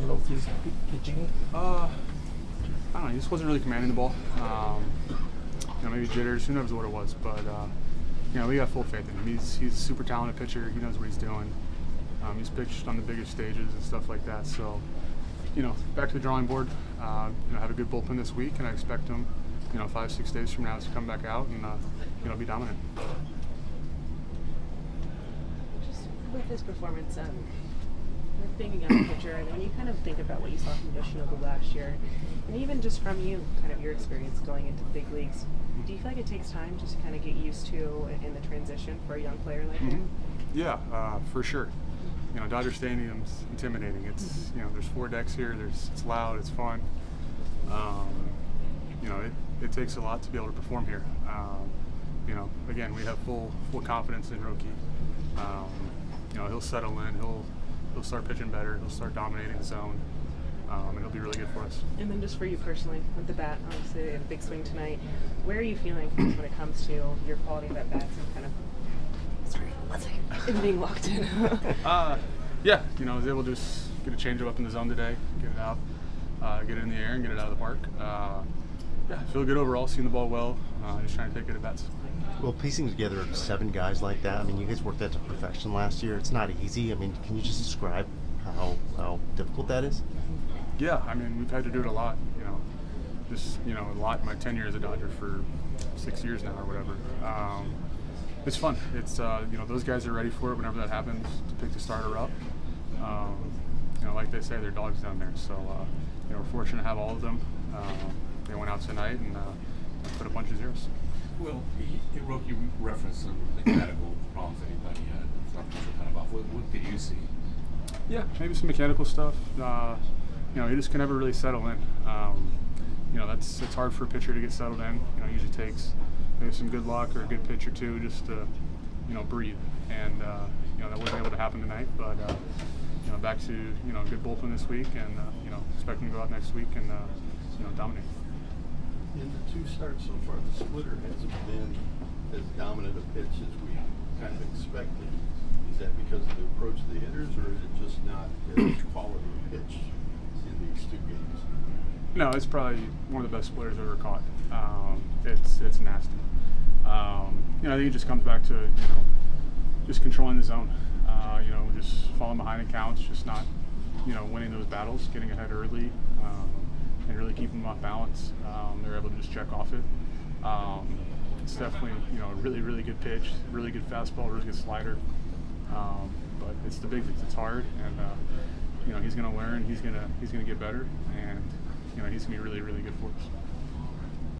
Roki's pitching? I don't know. He just wasn't really commanding the ball. Maybe jitters. Who knows what it was? But we got full faith in him. He's a super talented pitcher. He knows what he's doing. He's pitched on the biggest stages and stuff like that. So, back to the drawing board. Have a good bullpen this week, and I expect him, 5-6 days from now to come back out and be dominant. Just with his performance, with being a young pitcher, and when you kind of think about what you saw from Yoshinobu last year, and even just from you, kind of your experience going into the big leagues, do you feel like it takes time just to kind of get used to in the transition for a young player like him? Yeah, for sure. Dodger Stadium's intimidating. It's there's 4 decks here. It's loud. It's fun. It takes a lot to be able to perform here. Again, we have full confidence in Roki. He'll settle in. He'll start pitching better. He'll start dominating the zone, and he'll be really good for us. And then just for you personally, with the bat, obviously a big swing tonight. Where are you feeling when it comes to your quality of at bats and kind of? Sorry, 1 second. And being locked in. I was able to just get a changeup up in the zone today, get it out, get it in the air, and get it out of the park. Feel good overall, seeing the ball well, just trying to take good at bats. Well, piecing together 7 guys like that, you guys worked that to perfection last year. It's not easy. Can you just describe how difficult that is? Yeah, we've had to do it a lot, a lot in my tenure as a Dodger for 6 years now or whatever. It's fun. It's, those guys are ready for it whenever that happens to pick the starter up. Like they say, they're dogs down there. So, we're fortunate to have all of them. They went out tonight and put a bunch of zeros. Well, Roki referenced some mechanical problems that he thought he had. Some people kind of off. What did you see? Yeah, maybe some mechanical stuff. He just can never really settle in. It's hard for a pitcher to get settled in. It usually takes maybe some good luck or a good pitch or two just to, breathe. And that wasn't able to happen tonight. But back to a good bullpen this week, and expect him to go out next week and dominate. In the 2 starts so far, the splitter hasn't been as dominant a pitch as we kind of expected. Is that because of the approach of the hitters, or is it just not as quality a pitch in these 2 games? No, it's probably one of the best splitters I've ever caught. It's nasty. I think it just comes back to just controlling the zone. Just falling behind in counts, just not winning those battles, getting ahead early. And really keeping them off balance. They're able to just check off it. It's definitely a really, really good pitch, really good fastball, really good slider. But it's the big things. It's hard, and he's going to learn. He's going to get better, and he's going to be really, really good for us.